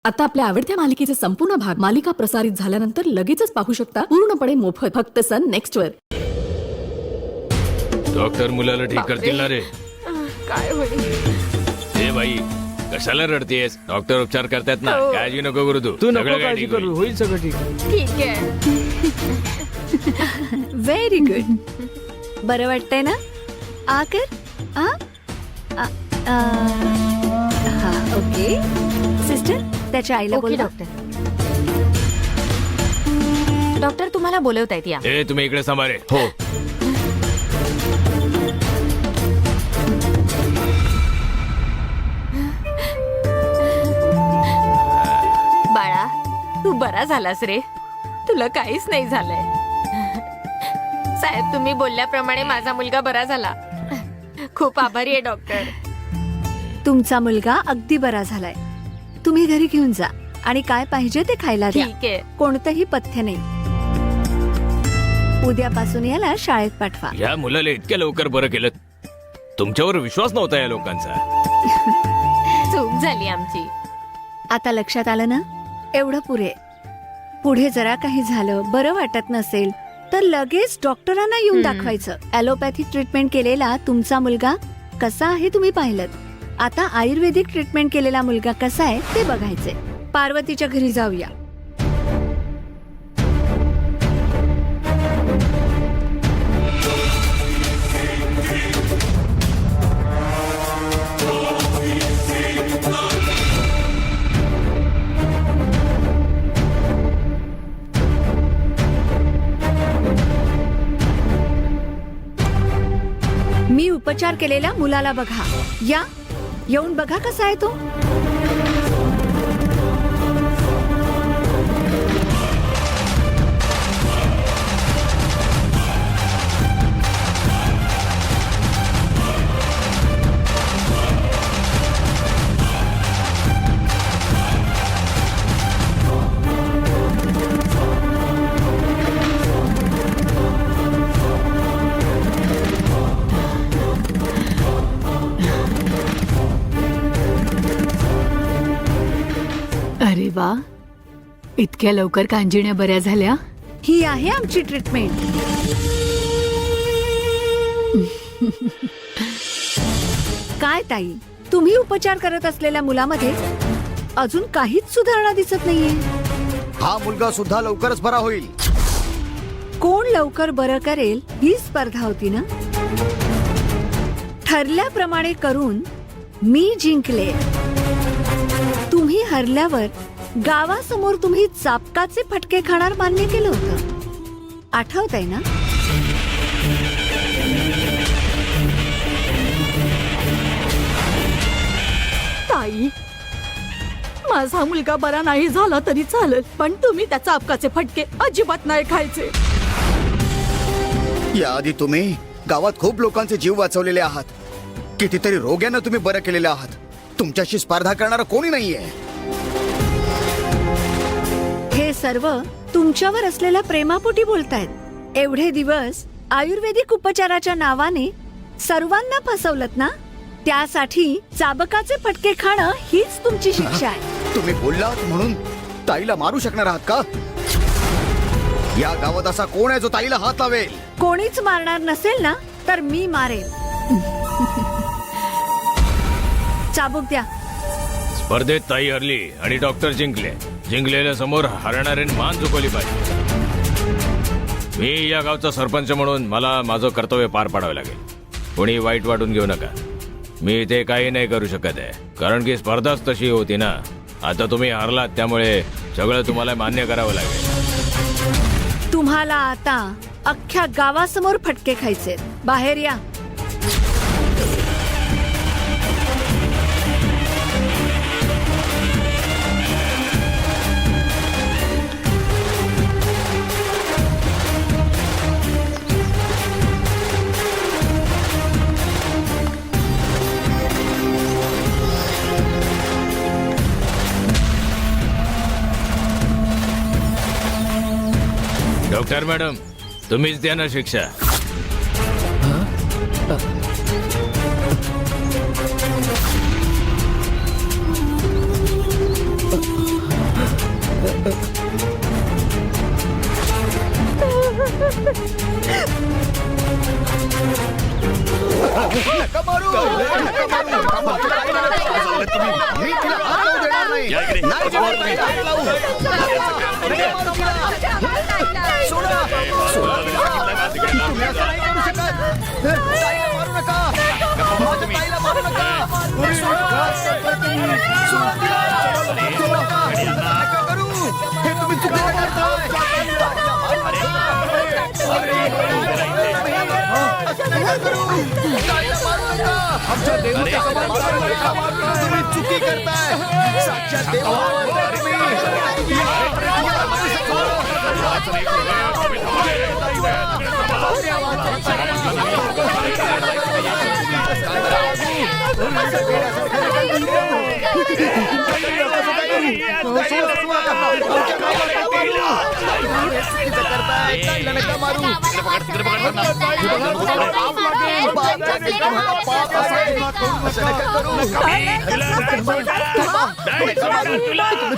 आता आपल्या आवडत्या मालिकेचे संपूर्ण भाग मालिका प्रसारित झाल्यानंतर लगेचच पाहू शकता पूर्णपणे मोफत फक्त सन नेक्स्ट वर. डॉक्टर मुलाला ठीक करतील ना रे? काय होईल? ए बाई, कशाला रडतेस? डॉक्टर उपचार करतात ना, हो. काळजी नको करू तू. तू नको सगळं काय काळजी ठीक होईल. करू, होईल सगळं ठीक. ठीक आहे. Very good. बरं वाटतंय ना? आकर हा ओके. सिस्टर, त्याच्या आईला ओके बोलवा. डॉक्टर तुम्हाला बोलवतायत या. ए तुम्ही इकडे सांभाळे. हो बाळा, तू बरा झालास रे. तुला काहीच नाही झालंय. साहेब, तुम्ही बोलल्याप्रमाणे माझा मुलगा बरा झाला. खूप आभारी आहे डॉक्टर. तुमचा मुलगा अगदी बरा झालाय. तुम्ही घरी घेऊन जा आणि काय पाहिजे ते खायला द्या. ठीक आहे. कोणतंही पथ्य नाही. उद्यापासून याला शाळेत पाठवा. या मुलाला इतक्या लवकर बरं केलं. तुमच्यावर विश्वास नव्हता या लोकांचा. चूक झाली आमची. आता लक्षात आलं ना? एवढं पुरे. पुढे जरा काही झालं, बरं वाटत नसेल तर लगेच डॉक्टरांना येऊन दाखवायचं. ॲलोपॅथिक ट्रीटमेंट केलेला तुमचा मुलगा कसा आहे तुम्ही पाहिलं. आता आयुर्वेदिक ट्रीटमेंट केलेला मुलगा कसा आहे ते बघायचे. पार्वतीच्या घरी जाऊया. मी उपचार केलेल्या मुलाला बघा. या, येऊन बघा कसा आहे तो. अरे वा, इतक्या लवकर कांजिण्या बऱ्या झाल्या. ही आहे आमची ट्रीटमेंट. काय ताई, तुम्ही उपचार करत असलेल्या मुलामध्ये अजून काहीच सुधारणा दिसत नाहीये. हा मुलगा सुद्धा लवकरच बरा होईल. कोण लवकर बरं करेल ही स्पर्धा होती ना. ठरल्याप्रमाणे करून मी जिंकले. तुम्ही हरल्यावर गावासमोर तुम्ही चापकाचे फटके खाणार मान्य केलं होतं. आठवतंय ना? ताई, माझा मुलगा बरा नाही झाला तरी चालेल, पण तुम्ही त्याचा अपकाचे फटके अजिबात नाही खायचे. याआधी तुम्ही गावात खूप लोकांचे जीव वाचवलेले आहात. कितीतरी रोग्यांना तुम्ही बरं केलेले आहात. तुमच्याशी स्पर्धा करणारा कोणी नाहीये. हे सर्व तुमच्यावर असलेल्या प्रेमापोटी बोलतायत. एवढे दिवस आयुर्वेदिक उपचाराच्या नावाने सर्वांना फसवलत ना. त्यासाठी चाबकाचे फटके खाणं हीच तुमची शिक्षा आहे. तुम्ही बोललात म्हणून ताईला मारू शकणार आहात का? या गावात असा कोण आहे जो ताईला हात लावेल? कोणीच मारणार नसेल ना तर मी मारेल. चाबूक द्या. स्पर्धेत ताई हरली आणि डॉक्टर जिंकले. जिंकलेल्या समोर हरणाऱ्याने मान झुकवली पाहिजे. मी या गावचा सरपंच म्हणून मला माझं कर्तव्य पार पाडावं लागेल. कोणी वाईट वाटून घेऊ नका. मी ते काही नाही करू शकत आहे, कारण की स्पर्धाच तशी होती ना. आता तुम्ही हारलात, त्यामुळे सगळं तुम्हाला मान्य करावं लागेल. तुम्हाला आता अख्ख्या गावासमोर फटके खायचे. बाहेर या. डॉक्टर मॅडम, तुम्हीच द्या ना शिक्षा. नाही जमत तुम्ही हात लावू. सोडा. तुम्ही असं नाही करू शकत. ताईला मारू नका. माझ्या ताईला मारू नका. सोडा. सोडा तिला. नका करू. हे तुम्ही चुकीचं करताय. ताईला मारू नका. असं नका करू. ताईला मारू नका. आमच्या देवाच्या समान मारू नका. तुम्ही चुकी करताय. साक्षात देव तुम्ही.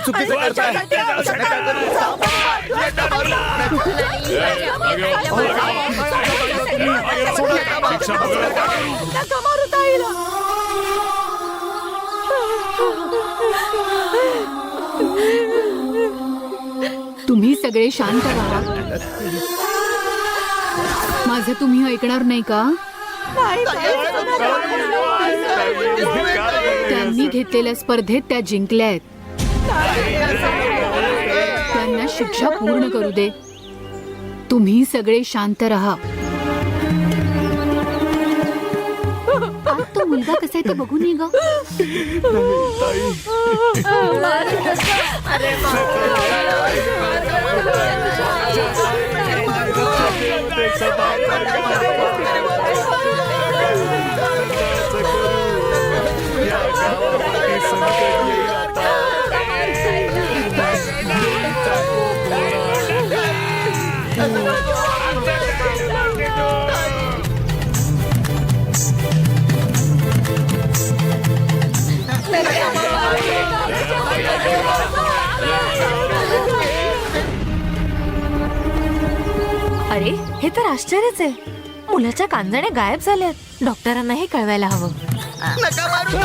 चुकीचं करताय. नका मारू ताईला. तुम्ही सगळे शांत राहा. माझं तुम्ही ऐकणार नाही का? त्यांनी घेतलेल्या स्पर्धेत त्या जिंकल्या आहेत. त्यांना शिक्षा पूर्ण करू दे. तुम्ही सगळे शांत राहा. आज तो मुलगा कसा आहे ते बघून ये ग. अरे हे तर आश्चर्यच आहे. मुलाच्या कांजणे गायब झाल्यात. डॉक्टरांना हे कळवायला हवं. नका मारू.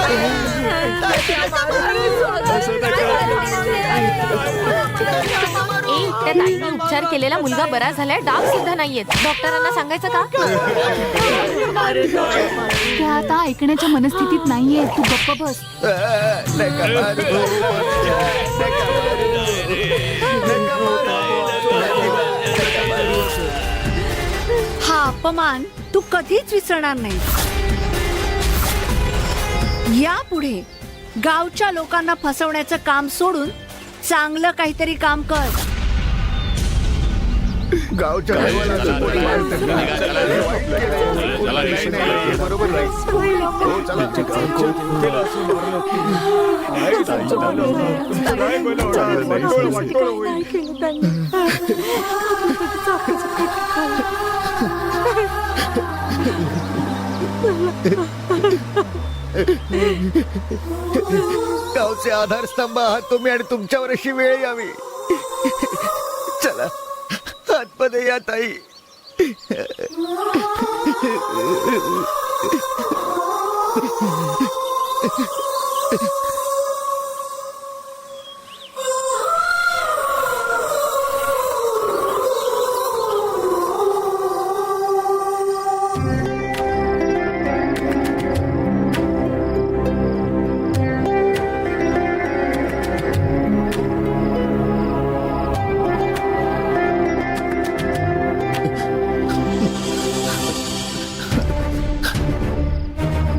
त्या ताईने उपचार केलेला मुलगा बरा झालाय. डाग सुद्धा नाहीयेत. डॉक्टरांना सांगायचं का? त्या आता ऐकण्याच्या मनस्थितीत नाहीये. तू गप्प बस. नका मारू. हा अपमान तू कधीच विसरणार नाही. यापुढे गावच्या लोकांना फसवण्याचं काम सोडून चांगलं काहीतरी काम कर. गावच्या बरोबर गावचे आधारस्तंभ आहात तुम्ही आणि तुमच्यावर अशी वेळ यावी. चला आतमध्ये या ताई.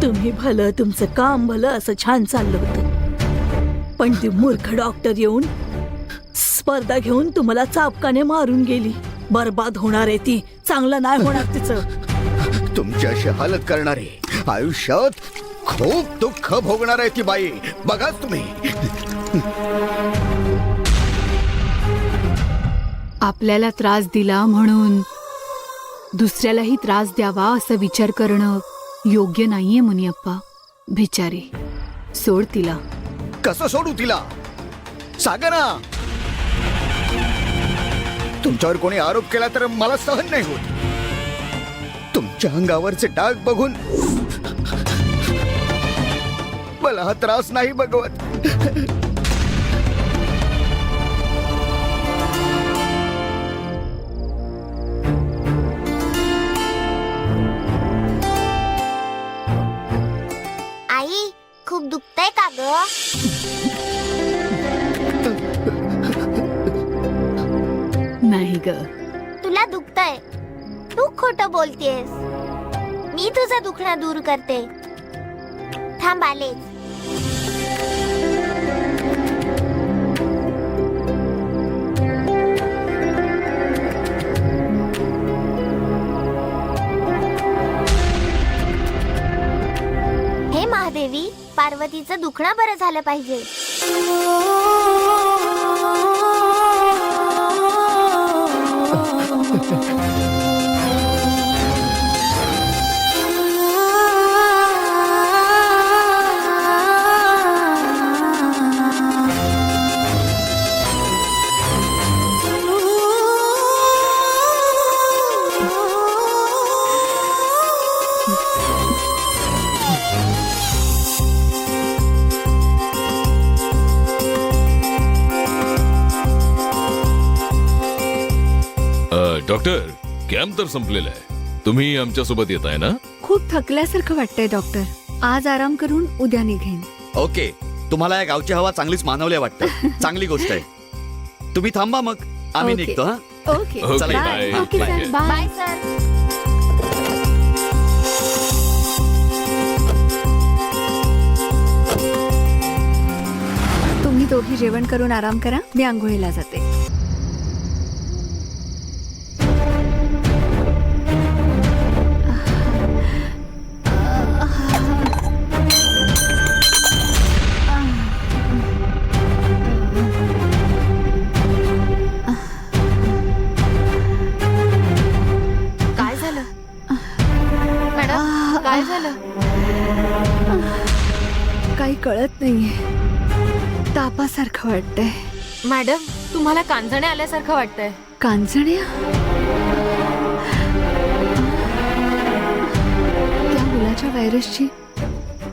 तुम्ही भलं, तुमचं काम भलं असं छान चाललं होतं. पण ती मूर्ख डॉक्टर येऊन स्पर्धा घेऊन तुम्हाला चापकाने मारून गेली. बर्बाद होणार आहे ती. चांगलं नाही होणार तिचं. तुमच्याशी हालत करणारी आयुष्यात खूप दुःख भोगणार आहे ती बाई. बघाच तुम्ही. आपल्याला त्रास दिला म्हणून दुसऱ्यालाही त्रास द्यावा असं विचार करणं योग्य नाहीये मुनियप्पा. बिचारी, सोड तिला. कसं सोडू तिला? सांगा ना. तुमच्यावर कोणी आरोप केला तर मला सहन नाही होत. तुमच्या अंगावरचे डाग बघून मला हा त्रास नाही बघवत. ग. तुला दुखतंय, तू खोटं बोलतेस. मी तुझं दुखणं दूर करते. थांब आलेच. हे महादेवी, पार्वतीचं दुखणं बरं झालं पाहिजे. डॉक्टर, कॅम्प तर संपलेला आहे. तुम्ही आमच्यासोबत येत आहे ना? खूप थकल्यासारखं वाटतंय डॉक्टर. आज आराम करून उद्या निघेन. ओके, तुम्हाला या गावची हवा चांगलीच मानवली वाटतं. चांगली गोष्ट आहे. तुम्ही थांबा, मग आम्ही ओके. निघतो. हा ओके ओके, चला, bye. Okay bye. Sir bye. Bye sir. तुम्ही दोघी जेवण करून आराम करा. मी आंघोळीला जाते. काय झालं मॅडम? काय झालं? काही कळत नाहीये. तापासारखं वाटतंय. मॅडम, तुम्हाला कांजणे आल्यासारखं वाटतंय. कांजण्या? त्या मुलाच्या व्हायरसची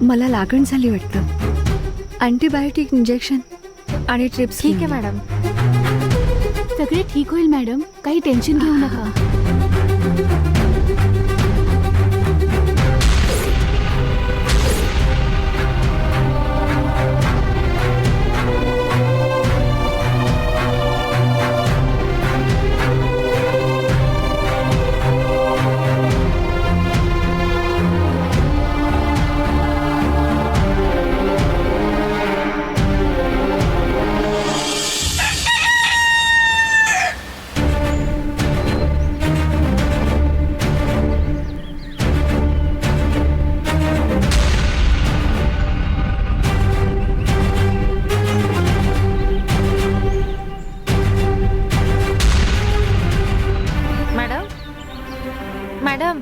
मला लागण झाली वाटतं. अँटीबायोटिक इंजेक्शन आणि ट्रिप्स. ठीक आहे मॅडम. सगळे ठीक होईल मॅडम, काही टेन्शन घेऊ नका. मॅडम, मॅडम,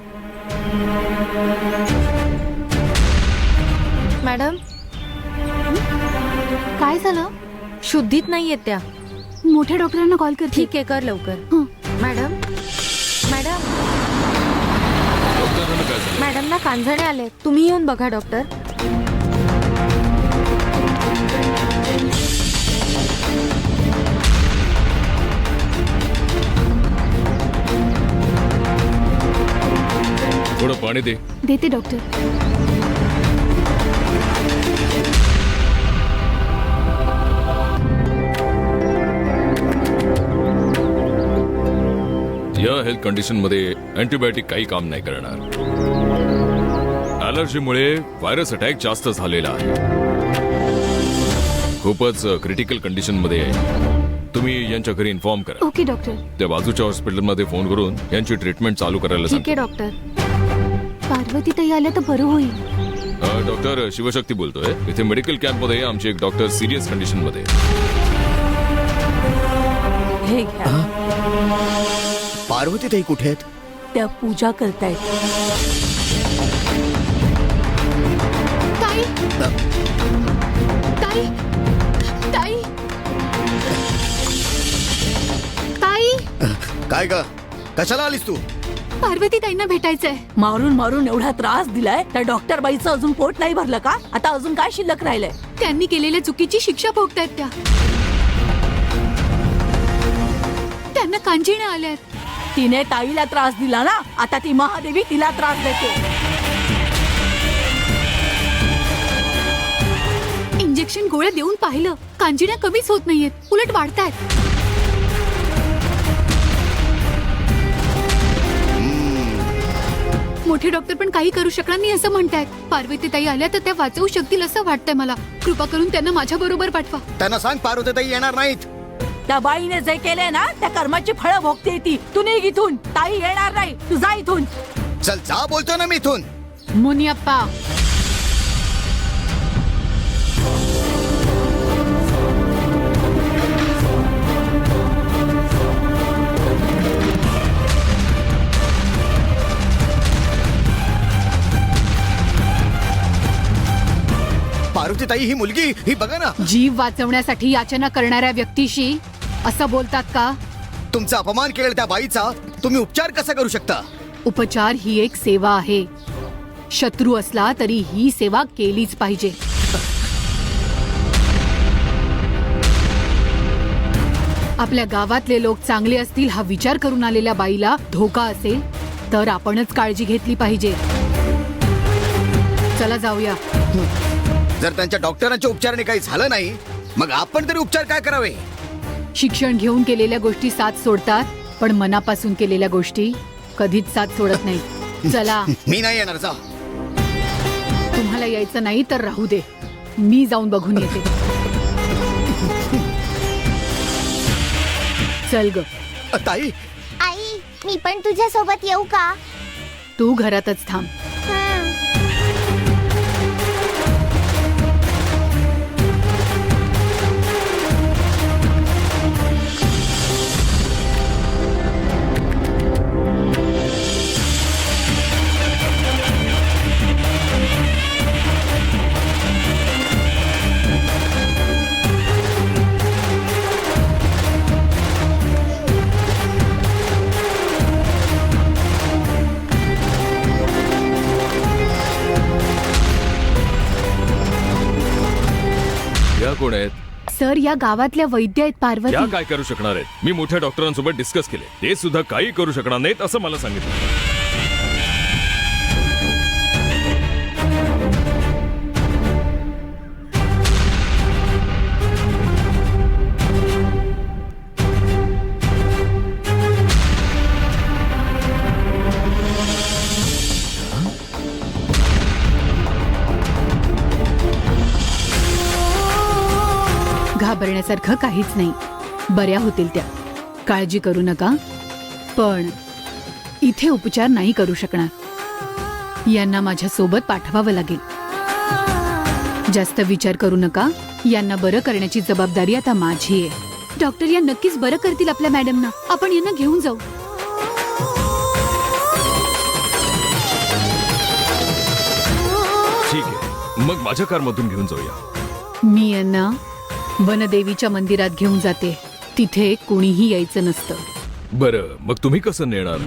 मॅडम, काय झालं? शुद्धीत नाहीयेत त्या. मोठ्या डॉक्टरांना कॉल करते. ठीक आहे, कर लवकर. हं. मॅडम, मॅडम, डॉक्टरांना काय झालं? मॅडमला कांजणे आले. तुम्ही येऊन बघा डॉक्टर. थोडं पाणी दे. देते डॉक्टर. या हेल्थ कंडिशन मध्ये अँटीबायोटिक काही काम नाही करणार. अलर्जीमुळे व्हायरस अटॅक जास्त झालेला आहे. खूपच क्रिटिकल कंडिशन मध्ये आहे. तुम्ही यांच्या घरी इन्फॉर्म करा. Okay doctor. त्या बाजूच्या हॉस्पिटलमध्ये फोन करून यांची ट्रीटमेंट चालू करायला ठीक आहे सांगा. डॉक्टर. पार्वती ताई आल्या तर बरं होईल. डॉक्टर शिवशक्ती बोलतोय. इथे मेडिकल कॅम्प मध्ये आमचे एक डॉक्टर सिरियस कंडिशन मध्ये आहे. हे घ्या. पार्वती ताई कुठे आहेत? त्या पूजा करतायत. ताई ताई ताई ताई, काय ग, कशाला आलीस तू? पार्वती ताईंना भेटायचंय. मारून मारून एवढा त्रास दिलाय त्या डॉक्टर बाईचं अजून पोट नाही भरलं का? आता अजून काय शिल्लक राहिलंय? त्यांनी केलेल्या चुकीची शिक्षा भोगतायत त्या. त्यांना कांजिण्या आल्यात. तिने ताईला त्रास दिला ना, आता ती महादेवी तिला त्रास देते. इंजेक्शन गोळ्या देऊन पाहिलं, कांजिण्या कमीच होत नाहीयेत, उलट वाढतायत. मोठे डॉक्टर पण काही करू शकणार नाही असं म्हणतायत. पार्वती ताई आल्या तर त्या वाचवू शकतील असं वाटतंय मला. कृपा करून त्यांना माझ्या बरोबर पाठवा. त्यांना सांग पार्वतीताई येणार नाहीत. त्या बाईने जे केले ना त्या कर्माची फळं भोगते ती. तू निघ इथून. ताई येणार नाही. तू जा इथून. चल जा बोलतो ना मी इथून. मुनियप्पा, पार्वतीताई ही मुलगी ही बघा ना. जीव वाचवण्यासाठी याचना करणाऱ्या व्यक्तीशी असं बोलतात का? तुमचा अपमान केलेला त्या बाईचा तुम्ही उपचार कसा करू शकता? उपचार ही एक सेवा आहे. शत्रू असला तरी ही सेवा केलीच पाहिजे. आपल्या गावातले लोक चांगले असतील हा विचार करून आलेल्या बाईला धोका असेल तर आपणच काळजी घेतली पाहिजे. चला जाऊया. जर त्यांच्या डॉक्टरांच्या उपचाराने काही झालं नाही मग आपण तरी उपचार काय करावे? शिक्षण घेऊन केलेल्या गोष्टी साथ सोडतात, पण मनापासून केलेल्या गोष्टी कधीच साथ सोडत नाही. चला. मी नाही येणार. जा. तुम्हाला यायचं नाही तर राहू दे. मी जाऊन बघून येते. चल ग. ताई आई मी पण तुझ्या सोबत येऊ का? तू घरातच थांब. या कोण आहेत? सर, या गावातल्या वैद्य आहेत पार्वती. या काय करू शकणार आहेत? मी मोठ्या डॉक्टरांसोबत डिस्कस केले. ते सुद्धा काही करू शकणार नाहीत असं मला सांगितलं. घाबरण्यासारखं काहीच नाही. बऱ्या होतील त्या. काळजी करू नका. पण इथे उपचार नाही करू शकणार. यांना माझ्या सोबत पाठवावं लागेल. जास्त विचार करू नका. यांना बरं करण्याची जबाबदारी आता माझी आहे. डॉक्टर या नक्कीच बरं करतील आपल्या मॅडमना. आपण यांना घेऊन जाऊ. ठीक आहे, मग माझ्या कारमधून घेऊन जाऊया. मी यांना वनदेवीच्या मंदिरात घेऊन जाते. तिथे कोणीही यायचं नसतं. बरं, मग तुम्ही कसं नेणार?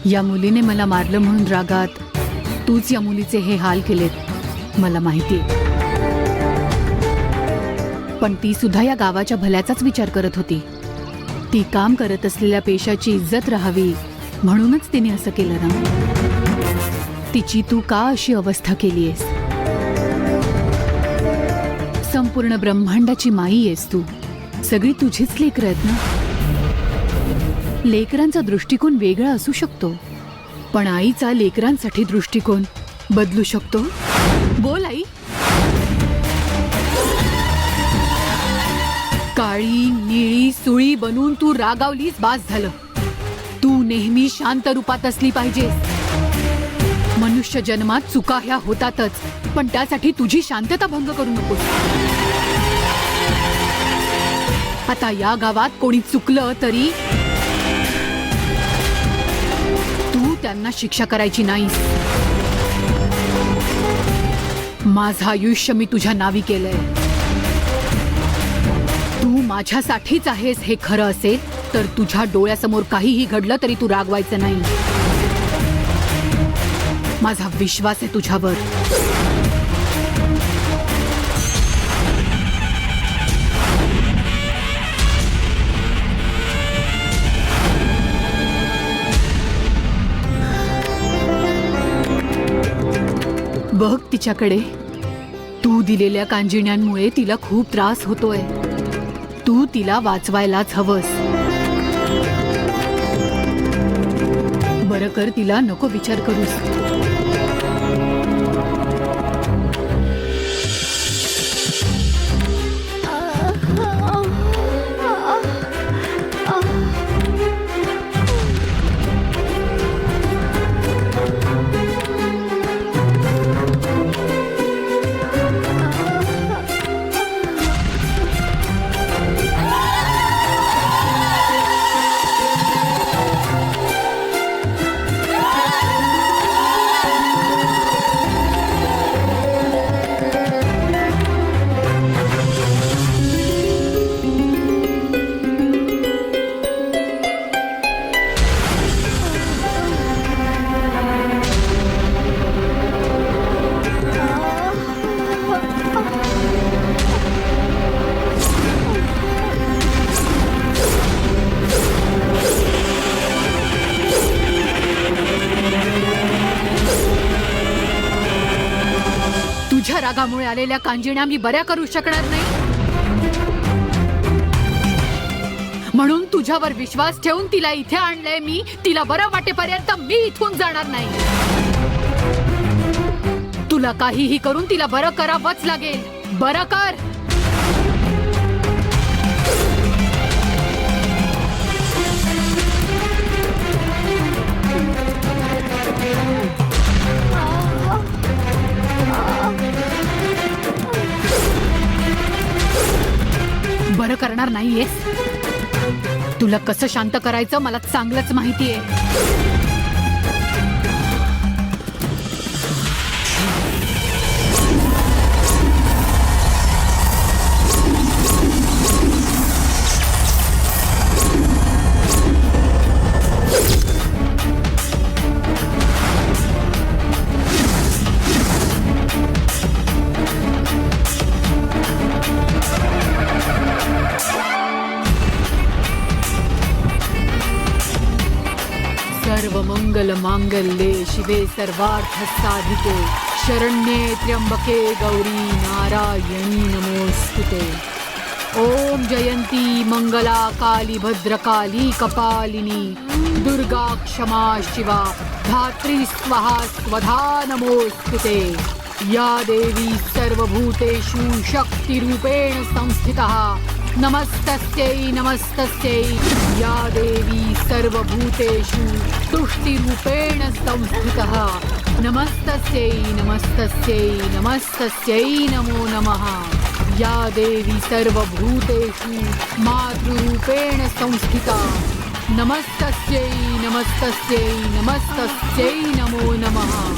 या मुलीने मला मारलं म्हणून रागात तूच या मुलीचे हे हाल केलेत मला माहितीये. पण ती सुद्धा या गावाच्या भल्याचाच विचार करत होती. ती काम करत असलेल्या पेशाची इज्जत राहावी म्हणूनच तिने असं केलं ना. तिची तू का अशी अवस्था केलीयस? संपूर्ण ब्रह्मांडाची माई आहेस तू. सगळी तुझीच लेकरं आहेत ना. लेकरांचा दृष्टिकोन वेगळा असू शकतो, पण आईचा लेकरांसाठी दृष्टिकोन बदलू शकतो. बोल आई. काळी निळी सुळी बनून तू रागावलीस, बास झालं. तू नेहमी शांत रूपात असली पाहिजेस. मनुष्य जन्मात चुका ह्या होतातच, पण त्यासाठी तुझी शांतता भंग करू नकोस. आता या गावात कोणी चुकलं तरी तू त्यांना शिक्षा करायची नाहीस. माझं आयुष्य मी तुझ्या नावी केलंय. तू माझ्यासाठीच आहेस हे खरं असेल तर तुझ्या डोळ्यासमोर काहीही घडलं तरी तू रागवायचं नाही. माझा विश्वास आहे तुझ्यावर. बघ तिच्याकडे. तू दिलेल्या कांजिण्यांमुळे तिला खूप त्रास होतोय. तू तिला वाचवायलाच हवंस. बरं कर, तिला नको विचार करूस. तुझ्या रागामुळे आलेल्या कांजिण्या मी बऱ्या करू शकणार नाही. म्हणून तुझ्यावर विश्वास ठेवून तिला इथे आणलंय मी. तिला बरं वाटेपर्यंत मी इथून जाणार नाही. तुला काहीही करून तिला बरं करावंच लागेल. बरं कर. बरं करणार नाहीयेस. तुला कसं शांत करायचं मला चांगलंच माहितीये. सर्वमंगल मांगल्ये शिवे सर्वार्थ साधिके शरण्ये त्र्यंबके गौरी नारायणी नमोस्तुते. ओम जयंती मंगला काली भद्रकाली कपालिनी दुर्गा क्षमा शिवा धात्री स्वाहा स्वधा नमोस्तुते. या देवी सर्वभूतेषु शक्तिरूपेण संस्थितः नमस्तस्यै नमस्तस्यै. या देवी सर्वभूतेषु तुष्टिरूपेण संस्थितः नमस्तस्यै नमस्तस्यै नमस्तस्यै नमो नमः. या देवी सर्वभूतेषु मातृरूपेण संस्थिता नमस्तस्यै नमस्तस्यै नमस्तस्यै नमो नमः.